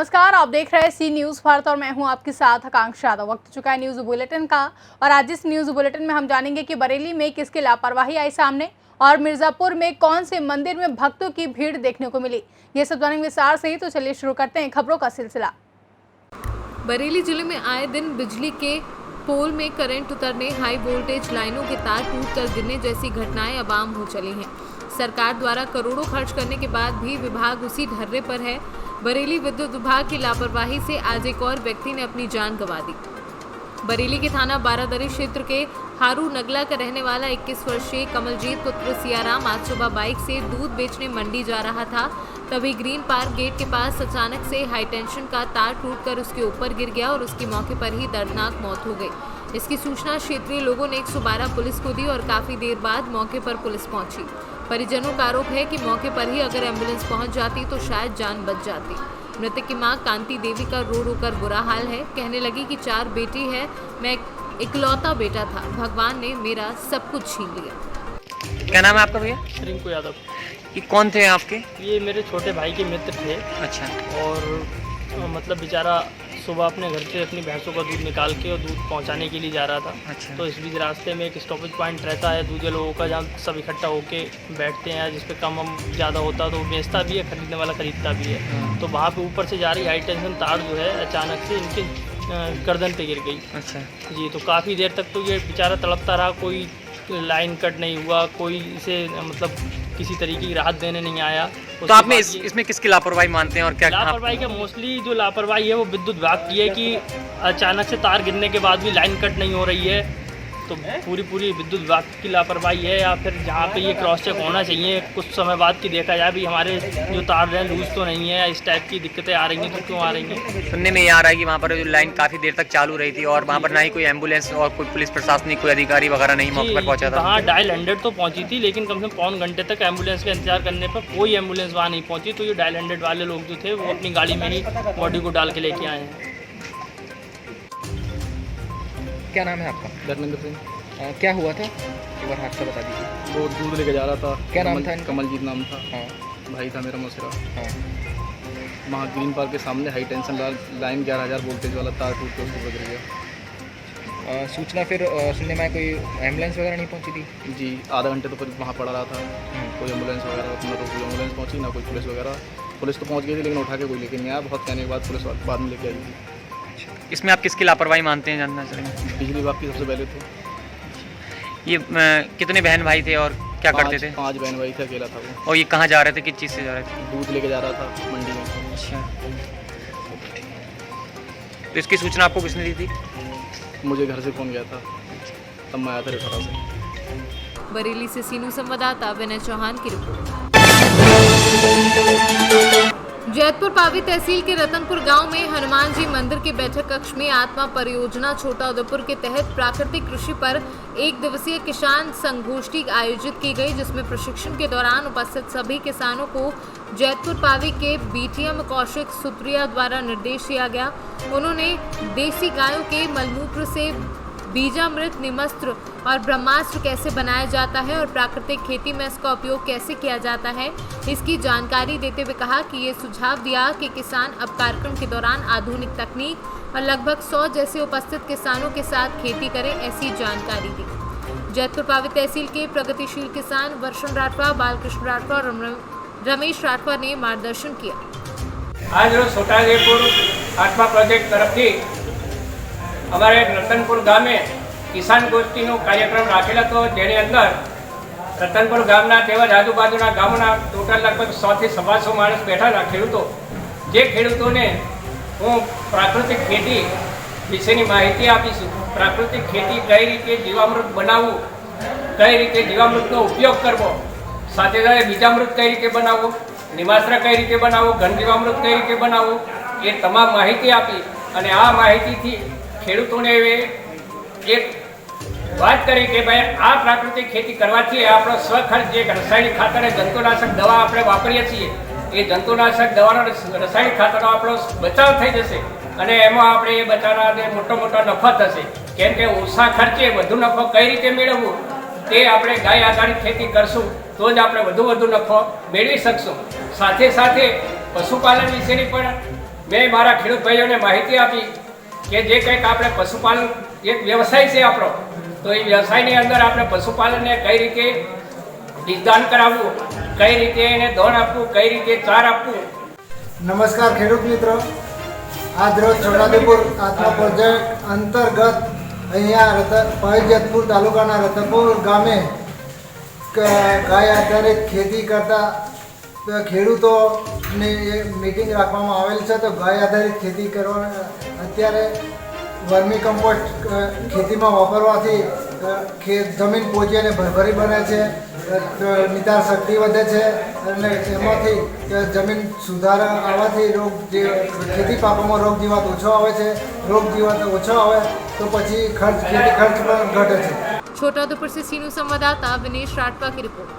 नमस्कार, आप देख रहे हैं सी न्यूज़ भारत और मैं हूं आपके साथ आकांक्षा यादव। वक्त चुका है न्यूज़ बुलेटिन का और आज इस न्यूज़ बुलेटिन में हम जानेंगे कि बरेली में किसकी लापरवाही आई सामने और मिर्जापुर में कौन से मंदिर में भक्तों की भीड़ देखने को मिली। ये सब जानेंगे विस्तार से ही, तो चलिए शुरू करते हैं खबरों का सिलसिला। बरेली जिले में आए दिन बिजली के पोल में करंट उतरने, हाई वोल्टेज लाइनों के तार टूटकर गिरने जैसी घटनाएं अब आम हो चली हैं। सरकार द्वारा करोड़ों खर्च करने के बाद भी विभाग उसी ढर्रे पर है। बरेली विद्युत विभाग की लापरवाही से आज एक और व्यक्ति ने अपनी जान गंवा दी। बरेली के थाना बारादरी क्षेत्र के हारू नगला का रहने वाला 21 वर्षीय कमलजीत पुत्र सियाराम आज सुबह बाइक से दूध बेचने मंडी जा रहा था। तभी ग्रीन पार्क गेट के पास अचानक से हाई टेंशन का तार टूटकर उसके ऊपर गिर गया और उसकी मौके पर ही दर्दनाक मौत हो गई। इसकी सूचना क्षेत्रीय लोगों ने 112 पुलिस को दी और काफी देर बाद मौके पर पुलिस पहुंची। परिजनों का आरोप है कि मौके पर ही अगर एम्बुलेंस पहुंच जाती तो शायद जान बच जाती। मृतक की मां कांति देवी का रो रो कर बुरा हाल है। कहने लगी कि 4 बेटी है, मैं इकलौता बेटा था, भगवान ने मेरा सब कुछ छीन लिया। क्या नाम है आपका भैया? रिंकू यादव। ये कौन थे आपके? ये मेरे छोटे भाई के मित्र थे। अच्छा। और मतलब बेचारा सुबह अपने घर से अपनी भैंसों का दूध निकाल के और दूध पहुंचाने के लिए जा रहा था। अच्छा। तो इस बीच रास्ते में एक स्टॉपेज पॉइंट रहता है दूसरे लोगों का, जहाँ सब इकट्ठा होके बैठते हैं, जिस पे कम ज़्यादा होता तो वो बेचता भी है, खरीदने वाला खरीदता भी है। तो वहाँ पे ऊपर से जा रही हाई टेंशन तार जो है अचानक से इनके गर्दन पे गिर गई। अच्छा जी। तो काफ़ी देर तक तो ये बेचारा तड़पता रहा, कोई लाइन कट नहीं हुआ, कोई इसे मतलब किसी तरीके की राहत देने नहीं आया। तो आपने इसमें किसकी लापरवाही मानते हैं और क्या? लापरवाही का मोस्टली जो लापरवाही है वो विद्युत विभाग की है कि अचानक से तार गिरने के बाद भी लाइन कट नहीं हो रही है। तो पूरी विद्युत विभाग की लापरवाही है, या फिर जहाँ पे ये क्रॉस चेक होना चाहिए कुछ समय बाद की देखा जाए भी हमारे जो तार हैं लूज तो नहीं है, इस टाइप की दिक्कतें आ रही हैं तो क्यों आ रही हैं। सुनने में ये आ रहा है कि वहाँ पर जो लाइन काफ़ी देर तक चालू रही थी और वहाँ पर ना ही कोई एम्बुलेंस और कोई पुलिस प्रशासनिक कोई अधिकारी वगैरह नहीं मौके पर पहुँचा था। हाँ, डायल 100 तो पहुँची थी, लेकिन कम से कम पौन घंटे तक एम्बुलेंस का इंतजार करने पर कोई एम्बुलेंस वहाँ नहीं पहुँची। तो ये डायल 100 वाले लोग जो थे वो अपनी गाड़ी में ही बॉडी को डाल के लेके आए हैं। क्या नाम है आपका? धर्मेंद्र सिंह। क्या हुआ था? एक बार हादसा बता दीजिए। वो दूध लेके जा रहा था। क्या नाम था इनका? कमलजीत नाम था। हाँ। भाई था मेरा मौसेरा। हाँ। वहाँ ग्रीन पार्क के सामने हाई टेंशन लाइन 11,000 वोल्टेज वाला तार टूट के उसके ऊपर गिर गया। सूचना फिर सुनने में कोई एम्बुलेंस वगैरह नहीं पहुँची थी? जी, आधा घंटे तो फिर वहाँ पड़ा रहा था। कोई एम्बुलेंस वगैरह ना तो कोई एम्बुलेंस पहुँची ना कोई पुलिस वगैरह। पुलिस तो पहुँच गई थी लेकिन उठा के कोई लेके नहीं आया। बहुत कहने के बाद पुलिस बाद में लेके आई थी। इसमें आप किसकी लापरवाही मानते हैं, जानना चाहेंगे? बिजली विभाग की सबसे पहले थे। ये कितने बहन भाई थे और क्या करते थे? 5 बहन भाई थे, अकेला था वो। और ये कहाँ जा रहे थे, किस चीज़ से जा रहे थे? दूध लेके जा रहा था मंडी में। अच्छा। तो इसकी सूचना आपको किसने दी थी? मुझे घर से फ़ोन गया था, तब मैं आया था रिसारा से। बरेली से सीनू संवाददाता विनय चौहान की रिपोर्ट। जैतपुर पावी तहसील के रतनपुर गांव में हनुमान जी मंदिर के बैठक कक्ष में आत्मा परियोजना छोटा उदेपुर के तहत प्राकृतिक कृषि पर 1 दिवसीय किसान संगोष्ठी आयोजित की गई, जिसमें प्रशिक्षण के दौरान उपस्थित सभी किसानों को जैतपुर पावी के बीटीएम कौशिक सुत्रिया द्वारा निर्देश दिया गया। उन्होंने देसी गायों के मलमूत्र से बीजामृत, निमस्त्र और ब्रह्मास्त्र कैसे बनाया जाता है और प्राकृतिक खेती में इसका उपयोग कैसे किया जाता है, इसकी जानकारी देते हुए कहा कि ये सुझाव दिया कि किसान अब कार्यक्रम के दौरान आधुनिक तकनीक और लगभग 100 जैसे उपस्थित किसानों के साथ खेती करें, ऐसी जानकारी दी। जैतपुर पावी तहसील के प्रगतिशील किसान वर्षण राठवा, बालकृष्ण राठवा और रमेश राठवा ने मार्गदर्शन किया। आज रोज छोटा उदेपुर आत्मा प्रोजेक्ट तरफथी અમારે રતનપુર ગામે કિસાન ગોષ્ઠીનો કાર્યક્રમ રાખેલો હતો, જેની અંદર રતનપુર ગામના તેમજ આજુબાજુના ગામોના ટોટલ લગભગ 100 થી 125 માણસ બેઠા હતા ખેડૂતો, જે ખેડૂતોને હું પ્રાકૃતિક ખેતી વિશેની માહિતી આપીશું। પ્રાકૃતિક ખેતી કઈ રીતે જીવામૃત બનાવવું, કઈ રીતે જીવામૃતનો ઉપયોગ કરવો, સાથે સાથે બીજામૃત કઈ રીતે બનાવવું, નિમાસ્ત્ર કઈ રીતે બનાવવું, ઘન જીવામૃત કઈ રીતે બનાવવું, એ તમામ માહિતી આપી અને આ માહિતીથી ખેડૂતોને એક વાત કરી કે ભાઈ આ પ્રાકૃતિક ખેતી કરવાથી આપણો સ્વખર્ચ જે રાસાયણિક ખાતર જંતુનાશક દવા આપણે વાપરીએ છીએ એ જંતુનાશક દવાનો રાસાયણિક ખાતરનો આપણો બચાવ થઈ જશે અને એમાં આપણે એ બચાવના મોટો નફો થશે, કેમ કે ઓછા ખર્ચે વધુ નફો કઈ રીતે મેળવવું તે આપણે ગાય આધારિત ખેતી કરશું તો જ આપણે વધુ નફો મેળવી શકશું। સાથે સાથે પશુપાલન વિશેની પણ મેં મારા ખેડૂત ભાઈઓને માહિતી આપી કે જે કંઈક આપણે પશુપાલન એક વ્યવસાય છે આપણો, તો એ વ્યવસાયની અંદર આપણે પશુપાલનને કઈ રીતે બીજદાન કરાવવું, કઈ રીતે એને દોણ આપવું, કઈ રીતે ચાર આપવું. નમસ્કાર ખેડૂત મિત્રો, આજ રોજ છોટાઉદેપુર આત્મા પ્રોજેક્ટ અંતર્ગત અહીંયા પંજતપુર તાલુકાના રતનપુર ગામે ગાય આધારિત ખેતી કરતા ખેડૂતોની મીટિંગ રાખવામાં આવેલ છે. તો ગાય આધારિત ખેતી કરવા અત્યારે વર્મી કમ્પોસ્ટ ખેતીમાં વાપરવાથી જમીન પોચી અને ભરભરી બને છે, નિતાર શક્તિ વધે છે અને એમાંથી જમીન સુધારા આવવાથી ખેતી પાકોમાં રોગ જીવાત ઓછો આવે છે. રોગ જીવાત ઓછો આવે તો પછી ખેતી ખર્ચ પણ ઘટે છે. छोटाउदेपुर से सीनू संवाददाता विनेश राठवा की रिपोर्ट।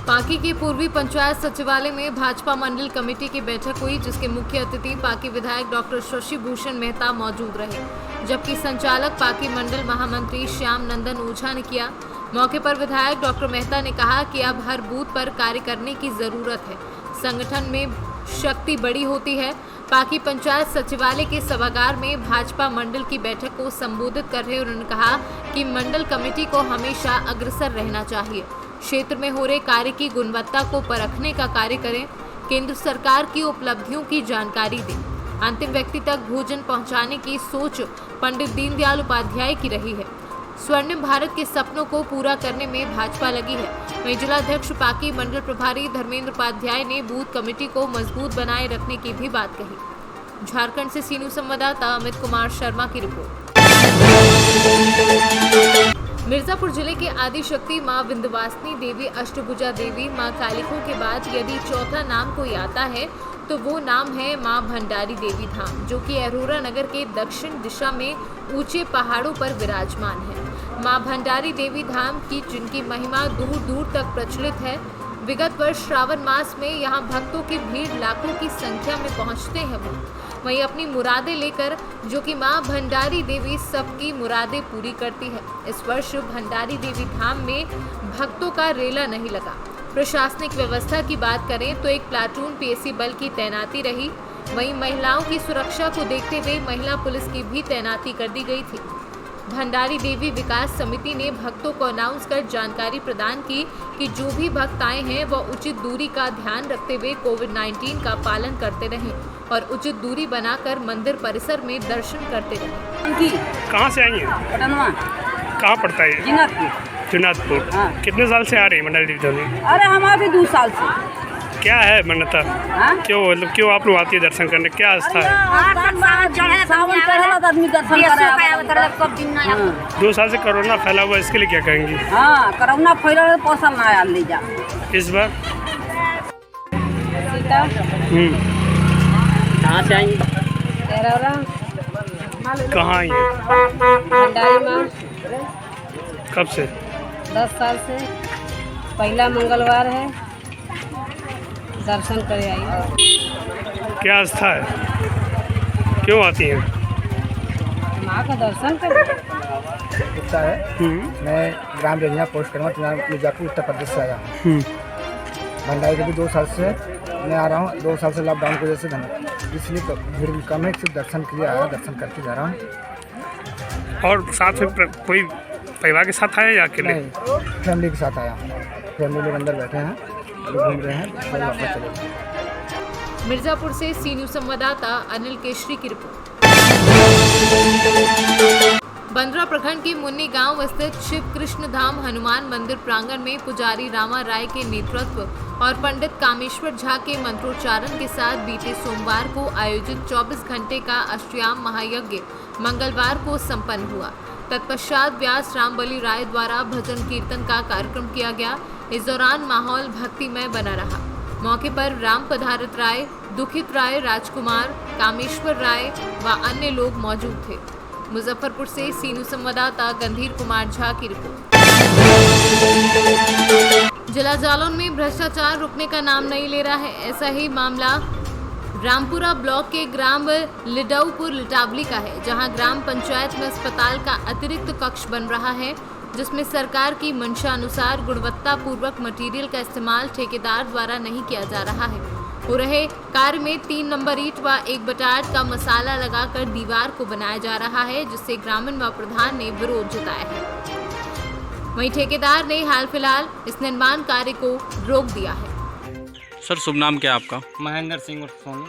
पाकी के पूर्वी पंचायत सचिवालय में भाजपा मंडल कमेटी की बैठक हुई, जिसके मुख्य अतिथि पाकी विधायक डॉक्टर शशि भूषण मेहता मौजूद रहे, जबकि संचालक पाकी मंडल महामंत्री श्याम नंदन ओझा ने किया। मौके पर विधायक डॉक्टर मेहता ने कहा कि अब हर बूथ पर कार्य करने की जरूरत है, संगठन में शक्ति बड़ी होती है। पाकी पंचायत सचिवालय के सभागार में भाजपा मंडल की बैठक को संबोधित कर रहे उन्होंने कहा कि मंडल कमेटी को हमेशा अग्रसर रहना चाहिए, क्षेत्र में हो रहे कार्य की गुणवत्ता को परखने का कार्य करें, केंद्र सरकार की उपलब्धियों की जानकारी दें, अंतिम व्यक्ति तक भोजन पहुंचाने की सोच पंडित दीनदयाल उपाध्याय की रही है। स्वर्णिम भारत के सपनों को पूरा करने में भाजपा लगी है। वहीं जिलाध्यक्ष पाकी मंडल प्रभारी धर्मेंद्र उपाध्याय ने बूथ कमेटी को मजबूत बनाए रखने की भी बात कही। झारखंड से सीनू संवाददाता अमित कुमार शर्मा की रिपोर्ट। मिर्जापुर जिले के आदिशक्ति मां विंध्यवासिनी देवी, अष्टभुजा देवी, मां कालिकों के बाद यदि चौथा नाम कोई आता है तो वो नाम है मां भंडारी देवी धाम, जो कि अरोरा नगर के दक्षिण दिशा में ऊंचे पहाड़ों पर विराजमान है। मां भंडारी देवी धाम की जिनकी महिमा दूर दूर तक प्रचलित है। विगत वर्ष श्रावण मास में यहाँ भक्तों की भीड़ लाखों की संख्या में पहुँचते हैं। वहीं अपनी मुरादें लेकर जो कि मां भंडारी देवी सबकी मुरादें पूरी करती है। इस वर्ष भंडारी देवी धाम में भक्तों का रेला नहीं लगा। प्रशासनिक व्यवस्था की बात करें तो एक प्लाटून पीएसी बल की तैनाती रही। वहीं महिलाओं की सुरक्षा को देखते हुए महिला पुलिस की भी तैनाती कर दी गई थी। भंडारी देवी विकास समिति ने भक्तों को अनाउंस कर जानकारी प्रदान की कि जो भी भक्त आए हैं वह उचित दूरी का ध्यान रखते हुए कोविड-19 का पालन करते रहें और उचित दूरी बनाकर मंदिर परिसर में दर्शन करते रहें। कहाँ से आई हैं? पटनवा। कहाँ पड़ता है? जुनादपुर। हाँ। कितने साल से आ रही है मंडल देवी धाम में? अरे हम अभी 2 साल से। क्या है मान्यता? हाँ? क्यों मतलब क्यों आप लोग आती है दर्शन करने, क्या आस्था है? सावन चढ़ेला तो आदमी दर्शन करे। 2 साल से कोरोना फैला हुआ, इसके लिए क्या कहेंगी? हाँ, कोरोना फैला तो पोसल ना आया ले जा। इस बार सीता कहाँ से आई? कहाँ आई है? भंडारी माँ कब से? 10 साल से। पहला मंगलवार है, दर्शन करे आई। क्या आस्था है, क्यों आती हैं? माँ का दर्शन करे। इतना है, मैं ग्राम रेंजना पोस्ट करूँगा मिर्जापुर उत्तर प्रदेश से आया हूँ। भंडारी देवी 2 साल से मैं आ रहा हूँ। 2 साल से लॉकडाउन की वजह से इसलिए भीड़ कम है, सिर्फ दर्शन के लिए आया, दर्शन करके जा रहा हूँ। और साथ में कोई परिवार के साथ आया या अकेले? नहीं, फैमिली के साथ आया। फैमिली लोग अंदर बैठे हैं, घूम रहे हैं, फिर वापस चले गए। मिर्जापुर से सीनू संवाददाता अनिल केशरी की रिपोर्ट। बंदरा प्रखंड के मुन्नी गांव स्थित शिव कृष्ण धाम हनुमान मंदिर प्रांगण में पुजारी रामा राय के नेतृत्व और पंडित कामेश्वर झा के मंत्रोच्चारण के साथ बीते सोमवार को आयोजित 24 घंटे का अष्टयाम महायज्ञ मंगलवार को संपन्न हुआ। तत्पश्चात व्यास रामबली राय द्वारा भजन कीर्तन का कार्यक्रम किया गया। इस दौरान माहौल भक्तिमय बना रहा। मौके पर राम पधारत राय, दुखित राय, राजकुमार, कामेश्वर राय व अन्य लोग मौजूद थे। मुजफ्फरपुर से सीनू संवाददाता गंधीर कुमार झा की रिपोर्ट। जिला जालौन में भ्रष्टाचार रुकने का नाम नहीं ले रहा है। ऐसा ही मामला रामपुरा ब्लॉक के ग्राम लिडाऊपुर लिटावली का है, जहां ग्राम पंचायत में अस्पताल का अतिरिक्त कक्ष बन रहा है, जिसमें सरकार की मंशा अनुसार गुणवत्ता पूर्वक मटेरियल का इस्तेमाल ठेकेदार द्वारा नहीं किया जा रहा है। हो रहे कार्य में 3 नंबर ईंट व 1/8 का मसाला लगाकर दीवार को बनाया जा रहा है, जिससे ग्रामीण व प्रधान ने विरोध जताया है। वहीं ठेकेदार ने हाल फिलहाल इस निर्माण कार्य को रोक दिया है। सर शुभ नाम क्या है आपका? महेंद्र सिंह उर्फ Sonu.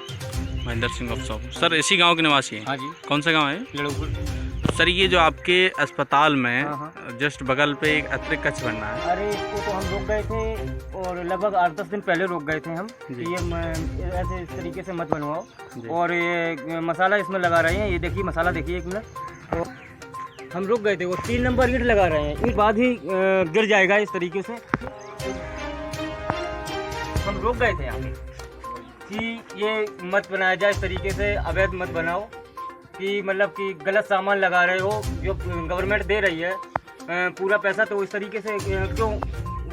Mahendra Singh of shop. Sir इसी गांव के निवासी हैं? हाँ जी। कौन सा गांव है? लड़ोपुर। सर ये जो आपके अस्पताल में जस्ट बगल पे एक अतिरिक्त कक्ष बनना है। अरे इसको तो हम रोक गए थे और लगभग 8-10 दिन पहले रोक गए थे हम कि ये ऐसे इस तरीके से मत बनवाओ और ये मसाला इसमें लगा रहे हैं। ये देखिए मसाला देखिए 1 मिनट। तो हम रुक गए थे, वो 3 नंबर ईंट लगा रहे हैं, ईंट बाद ही गिर जाएगा इस तरीके से। हम रुक गए थे यहाँ पे कि ये मत बनाया जाए इस तरीके से, अवैध मत बनाओ कि मतलब कि गलत सामान लगा रहे हो जो गवर्नमेंट दे रही है पूरा पैसा, तो इस तरीके से क्यों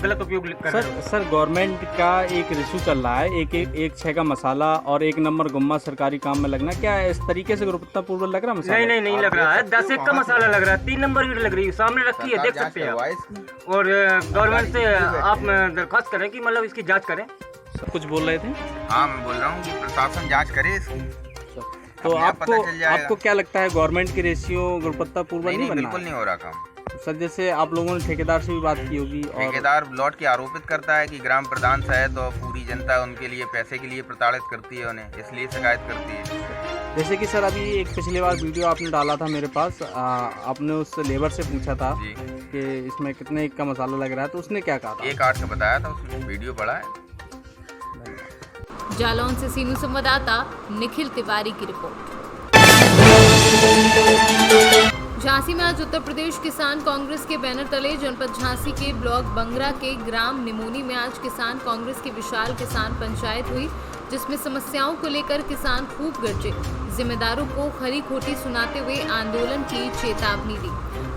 गलत उपयोग कर रहे हो? सर गवर्नमेंट का एक इशू चल रहा है, एक 6 का मसाला और 1 नंबर गुम्मा सरकारी काम में लगना, क्या इस तरीके से गुणवत्तापूर्ण लग रहा है मसाला? नहीं लग रहा है। 10-1 का मसाला लग रहा है, 3 नंबर ईंट लग रही है, सामने रखी है, देख सकते हैं आप। और गवर्नमेंट से आप दरख्वास्त करें कि मतलब इसकी जाँच करें। सर कुछ बोल रहे थे? हाँ मैं बोल रहा हूँ कि प्रशासन जांच करे इसकी। तो आपको क्या लगता है गवर्नमेंट की रेशियो गुणवत्तापूर्ण नहीं बनना? बिल्कुल नहीं हो रहा काम सर। जैसे आप लोगों ने ठेकेदार से भी बात की होगी और ठेकेदार लौट के आरोपित करता है कि ग्राम प्रधान सहित और पूरी जनता उनके लिए पैसे के लिए प्रताड़ित करती है उन्हें, इसलिए शिकायत करती है। जैसे कि सर अभी एक पिछली बार वीडियो आपने डाला था मेरे पास, आपने उस लेबर से पूछा था कि इसमें कितने का मसाला लग रहा है, तो उसने क्या कहा था? 1/8 का बताया था उसने, वीडियो पड़ा है। जालौन से सीनू संवाददाता निखिल तिवारी की रिपोर्ट। झांसी में आज उत्तर प्रदेश किसान कांग्रेस के बैनर तले जनपद झांसी के ब्लॉक बंगरा के ग्राम निमोनी में आज किसान कांग्रेस की विशाल किसान पंचायत हुई, जिसमें समस्याओं को लेकर किसान खूब गरजे, जिम्मेदारों को खरी खोटी सुनाते हुए आंदोलन की चेतावनी दी।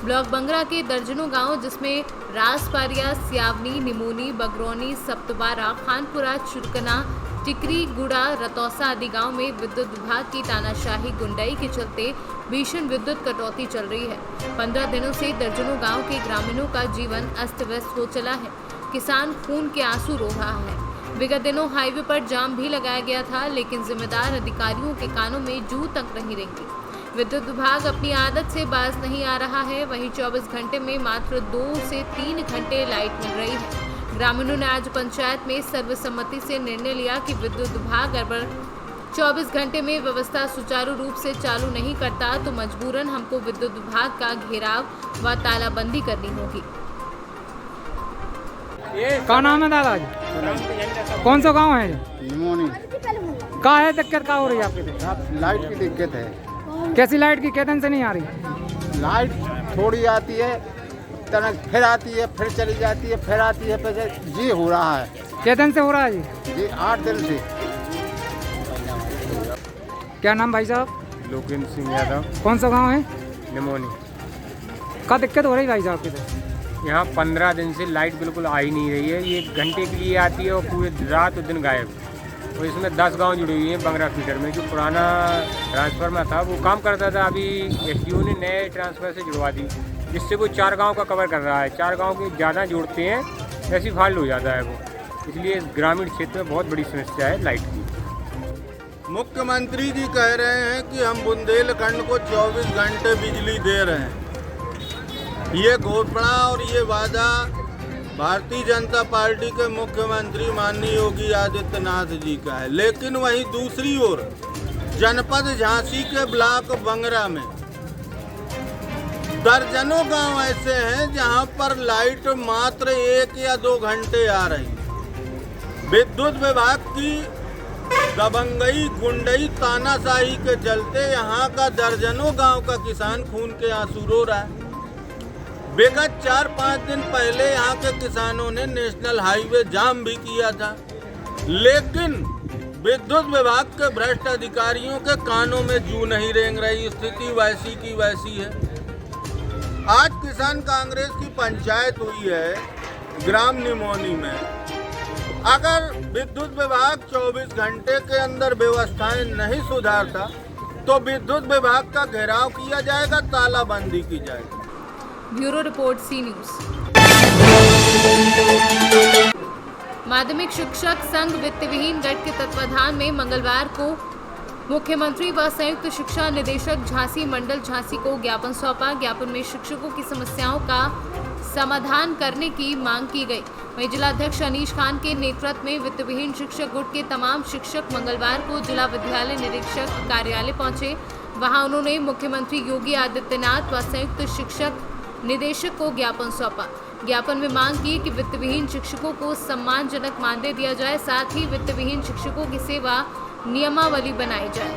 ब्लॉक बंगरा के दर्जनों गांव, जिसमें रासपारिया, सियावनी, निमोनी, बगरौनी, सप्तबारा, खानपुरा, चुरकना, टिकरी, गुड़ा, रतौसा आदि गांव में विद्युत विभाग की तानाशाही गुंडाई के चलते भीषण विद्युत कटौती चल रही है। 15 दिनों से दर्जनों गांव के ग्रामीणों का जीवन अस्त व्यस्त हो चला है। किसान खून के आंसू रो रहा है। विगत दिनों हाईवे पर जाम भी लगाया गया था, लेकिन जिम्मेदार अधिकारियों के कानों में जू तक नहीं रेंगी। विद्युत विभाग अपनी आदत से बाज नहीं आ रहा है। वहीं 24 घंटे में मात्र 2 से 3 घंटे लाइट मिल रही है। ग्रामीणों ने आज पंचायत में सर्वसम्मति से निर्णय लिया कि विद्युत विभाग अगर 24 घंटे में व्यवस्था सुचारू रूप से चालू नहीं करता तो मजबूरन हमको विद्युत विभाग का घेराव व तालाबंदी करनी होगी। क्या नाम है दादाजी? कौन सा गांव है? निमोनी। क्या है दिक्कत, क्या हो रही है आपके? लाइट की दिक्कत है। कैसी लाइट की? कितने से नहीं आ रही? लाइट थोड़ी आती है, तनक फिर आती है, फिर चली जाती है, फिर आती है, फिर जी हो रहा है। कितने से हो रहा है जी? जी 8 दिन से। क्या नाम भाई साहब? लोकेंद्र सिंह यादव। कौन सा गांव है? निमोनी। क्या दिक्कत हो रही भाई साहब की? यहाँ 15 दिन से लाइट बिल्कुल आ ही नहीं रही है। ये 1 घंटे के लिए आती है और पूरे रात और दिन गायब। और इसमें 10 गांव जुड़ी हुई हैं बंगरा फीडर में। जो पुराना ट्रांसफार्मर था वो काम करता था, अभी एसडीओ ने नए ट्रांसफर से जुड़वा दी, जिससे वो 4 गांव का कवर कर रहा है। 4 गांव के ज़्यादा जोड़ते हैं, ऐसी फाल्ट हो जाता है वो। इसलिए ग्रामीण क्षेत्र में बहुत बड़ी समस्या है लाइट की। मुख्यमंत्री जी कह रहे हैं कि हम बुंदेलखंड को 24 घंटे बिजली दे रहे हैं। ये घोषणा और ये वादा भारतीय जनता पार्टी के मुख्यमंत्री माननीय योगी आदित्यनाथ जी का है, लेकिन वहीं दूसरी ओर जनपद झांसी के ब्लॉक बंगरा में दर्जनों गांव ऐसे हैं जहां पर लाइट मात्र 1 या 2 घंटे आ रही है। विद्युत विभाग की दबंगई, गुंडई, तानाशाही के चलते यहाँ का दर्जनों गांव का किसान खून के आंसू रो रहा है। विगत 4-5 दिन पहले यहाँ के किसानों ने नेशनल हाईवे जाम भी किया था, लेकिन विद्युत विभाग के भ्रष्ट अधिकारियों के कानों में जू नहीं रेंग रही। स्थिति वैसी की वैसी है। आज किसान कांग्रेस की पंचायत हुई है ग्राम निमोनी में। अगर विद्युत विभाग 24 घंटे के अंदर व्यवस्थाएं नहीं सुधारता तो विद्युत विभाग का घेराव किया जाएगा, तालाबंदी की जाएगी। ब्यूरो रिपोर्ट, सी न्यूज़। माध्यमिक शिक्षक संघ वित्तविहीन गट के तत्वाधान में मंगलवार को मुख्यमंत्री व संयुक्त शिक्षा निदेशक झांसी मंडल झांसी को ज्ञापन सौंपा। ज्ञापन में शिक्षकों की समस्याओं का समाधान करने की मांग की गई। वहीं जिलाध्यक्ष अनीश खान के नेतृत्व में वित्तविहीन शिक्षक गुट के तमाम शिक्षक मंगलवार को जिला विद्यालय निरीक्षक कार्यालय पहुंचे। वहां उन्होंने मुख्यमंत्री योगी आदित्यनाथ व संयुक्त शिक्षक निदेशक को ज्ञापन सौंपा। ज्ञापन में मांग की कि वित्तविहीन शिक्षकों को सम्मानजनक मानदेय दिया जाए, साथ ही वित्तविहीन शिक्षकों की सेवा नियमावली बनाई जाए।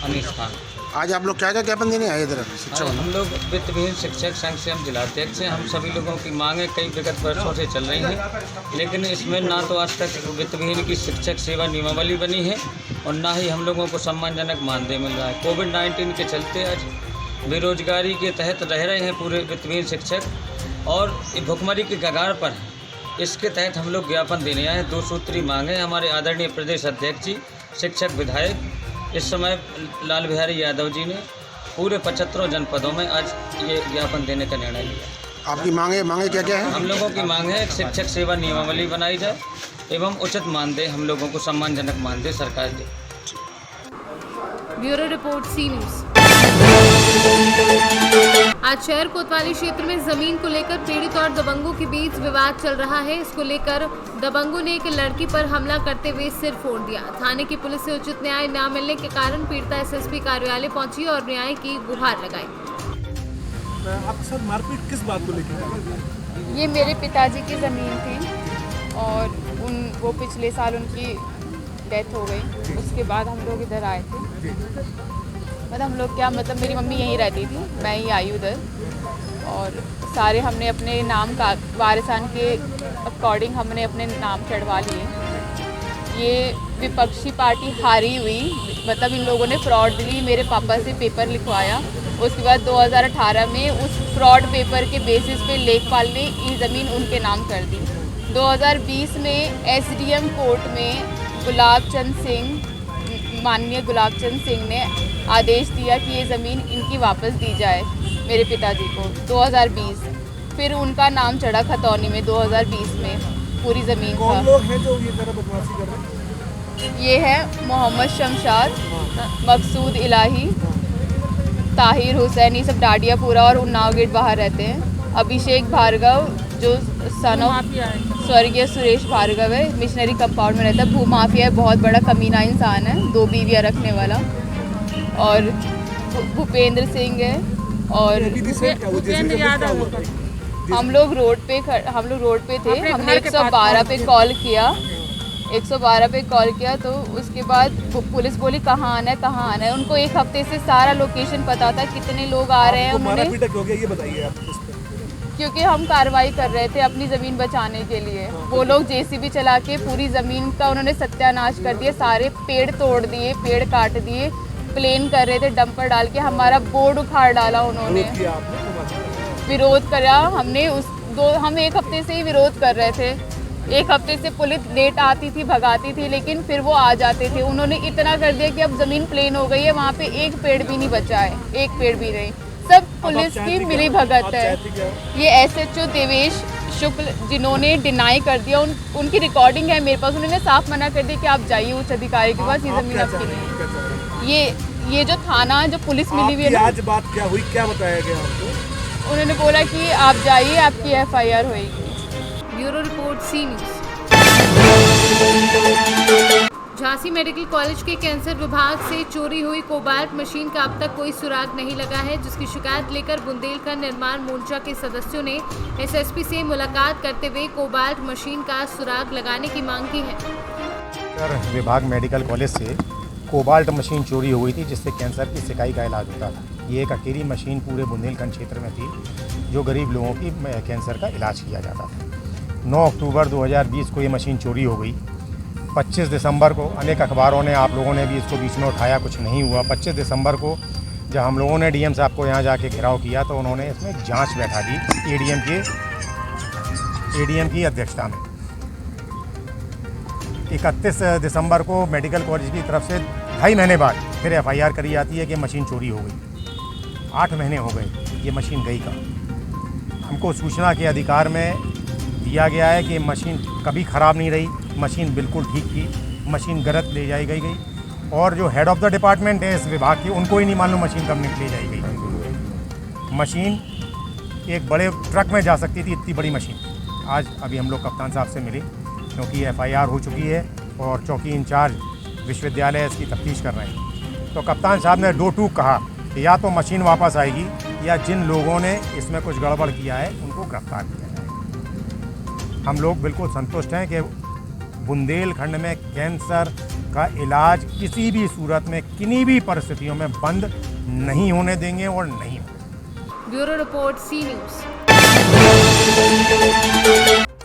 अनीश खान, आज आप लोग क्या क्या ज्ञापन देने आए इधर शिक्षक? हम लोग वित्तविहीन शिक्षक संघ से हम जिलाध्यक्ष हैं। हम सभी लोगों की मांगें कई विगत वर्षों से चल रही हैं, लेकिन इसमें ना तो आज तक वित्तविहीन की शिक्षक सेवा नियमावली बनी है और ना ही हम लोगों को सम्मानजनक मानदेय मिल रहा है। कोविड-19 के चलते आज बेरोजगारी के तहत रह रहे हैं पूरे वित्तविहीन शिक्षक और भुखमरी के कगार पर है। इसके तहत हम लोग ज्ञापन देने आए हैं। 2 सूत्री मांगे हमारे आदरणीय प्रदेश अध्यक्ष जी, शिक्षक विधायक इस समय लाल बिहारी यादव जी ने पूरे 75 जनपदों में आज ये ज्ञापन देने का निर्णय लिया। आपकी मांगे क्या क्या है? हम लोगों की मांग है शिक्षक सेवा नियमावली बनाई जाए एवं उचित मानदेय हम लोगों को सम्मानजनक मानदेय सरकार दे। ब्यूरो रिपोर्ट, सी न्यूज़। आज शहर कोतवाली क्षेत्र में जमीन को लेकर पीड़ित और दबंगों के बीच विवाद चल रहा है। इसको लेकर दबंगों ने एक लड़की पर हमला करते हुए सिर फोड़ दिया। थाने की पुलिस से उचित न्याय न मिलने के कारण पीड़िता एसएसपी कार्यालय पहुंची और न्याय की गुहार लगाई। आपके साथ मारपीट किस बात को लेकर? ये मेरे पिताजी की ज़मीन थी और वो पिछले साल उनकी डेथ हो गई। उसके बाद हम लोग इधर आए थे। हम लोग क्या मेरी मम्मी यहीं रहती थी, मैं ही आई उधर और सारे हमने अपने नाम का वारिसान के अकॉर्डिंग हमने अपने नाम चढ़वा लिए। ये विपक्षी पार्टी हारी हुई, इन लोगों ने फ्रॉडली मेरे पापा से पेपर लिखवाया। उसके बाद 2018 में उस फ्रॉड पेपर के बेसिस पे लेखपाल ने ये ज़मीन उनके नाम कर दी। 2020 में एसडीएम कोर्ट में माननीय गुलाबचंद सिंह ने आदेश दिया कि ये ज़मीन इनकी वापस दी जाए मेरे पिताजी को। 2020 फिर उनका नाम चढ़ा खतौनी में 2020 में पूरी ज़मीन का। कौन लोग हैं जो ये तरह बदमाशी कर रहे हैं? ये है मोहम्मद शमशाद, मकसूद इलाही, ताहिर हुसैन, ये सब डाडियापुरा और उन्नाव गेट बाहर रहते हैं। अभिषेक भार्गव जो सन ऑफ स्वर्गीय सुरेश भार्गव है, मिशनरी कंपाउंड में रहता है। भूमाफिया है, बहुत बड़ा कमीना इंसान है, 2 बीवियाँ रखने वाला। और भूपेंद्र सिंह है और हम लोग रोड पे थे। हमने 112 पे कॉल किया तो उसके बाद पुलिस बोली कहाँ आना है। उनको 1 हफ्ते से सारा लोकेशन पता था, कितने लोग आ रहे हैं। उन्होंने ये बताइए आप इस पे। क्योंकि हम कार्रवाई कर रहे थे अपनी ज़मीन बचाने के लिए। वो लोग जेसीबी चला के पूरी ज़मीन का उन्होंने सत्यानाश कर दिया। सारे पेड़ तोड़ दिए, पेड़ काट दिए, प्लेन कर रहे थे डंपर डाल के। हमारा बोर्ड उखाड़ डाला उन्होंने। विरोध करा हमने। हम 1 हफ्ते से ही विरोध कर रहे थे। 1 हफ्ते से पुलिस लेट आती थी, भगाती थी, लेकिन फिर वो आ जाते थे। उन्होंने इतना कर दिया कि अब ज़मीन प्लेन हो गई है, वहाँ पे 1 पेड़ भी नहीं बचा है, 1 पेड़ भी नहीं। सब पुलिस की मिली भगत है। ये एसएचओ देवेश शुक्ल जिन्होंने डिनाई कर दिया, उनकी रिकॉर्डिंग है मेरे पास। उन्होंने साफ मना कर दिया कि आप जाइए उच्च अधिकारी के पास, ये ज़मीन आपकी नहीं है। ये जो थाना जो पुलिस मिली हुई है ना, आज बात क्या हुई, क्या बताया गया आपको? उन्होंने बोला कि आप जाइए, आपकी एफआईआर होगी। ब्यूरो रिपोर्ट, सी न्यूज़। झांसी मेडिकल कॉलेज के कैंसर विभाग से चोरी हुई कोबाल्ट मशीन का अब तक कोई सुराग नहीं लगा है, जिसकी शिकायत लेकर बुंदेलखंड निर्माण मोर्चा के सदस्यों ने एसएसपी से मुलाकात करते हुए कोबाल्ट मशीन का सुराग लगाने की मांग की है। विभाग मेडिकल कॉलेज से कोबाल्ट मशीन चोरी हो गई थी, जिससे कैंसर की सिकाई का इलाज होता था। ये एक अकेली मशीन पूरे बुंदेलखंड क्षेत्र में थी जो गरीब लोगों की कैंसर का इलाज किया जाता था। 9 अक्टूबर 2020 को ये मशीन चोरी हो गई। 25 दिसंबर को अनेक अखबारों ने, आप लोगों ने भी इसको बीच में उठाया, कुछ नहीं हुआ। 25 दिसंबर को जब हम लोगों ने डीएम साहब को यहाँ जाके घेराव किया तो उन्होंने इसमें जांच बैठा दी एडीएम की अध्यक्षता में। 31 दिसंबर को मेडिकल कॉलेज की तरफ से 2.5 महीने बाद फिर एफआईआर करी जाती है कि मशीन चोरी हो गई। 8 महीने हो गए ये मशीन गई का। हमको सूचना के अधिकार में दिया गया है कि मशीन कभी ख़राब नहीं रही, मशीन बिल्कुल ठीक थी, मशीन गलत ले जाई गई और जो हेड ऑफ़ द डिपार्टमेंट है इस विभाग की, उनको ही नहीं मालूम मशीन कब ले जाई गई। मशीन एक बड़े ट्रक में जा सकती थी, इतनी बड़ी मशीन। आज अभी हम लोग कप्तान साहब से मिले क्योंकि FIR हो चुकी है और चौकी इंचार्ज विश्वविद्यालय इसकी तफ्तीश कर रहे हैं। तो कप्तान साहब ने 2 टूक कहा कि या तो मशीन वापस आएगी या जिन लोगों ने इसमें कुछ गड़बड़ किया है उनको गिरफ्तार किया जाए। हम लोग बिल्कुल संतुष्ट हैं कि बुंदेलखंड में कैंसर का इलाज किसी भी सूरत में किन्हीं भी परिस्थितियों में बंद नहीं होने देंगे और नहीं होगा। Bureau report C news.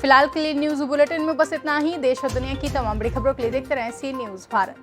फिलहाल के लिए न्यूज बुलेटिन में बस इतना ही। देश और दुनिया की तमाम बड़ी खबरों के लिए देखते रहें सी न्यूज़ भारत।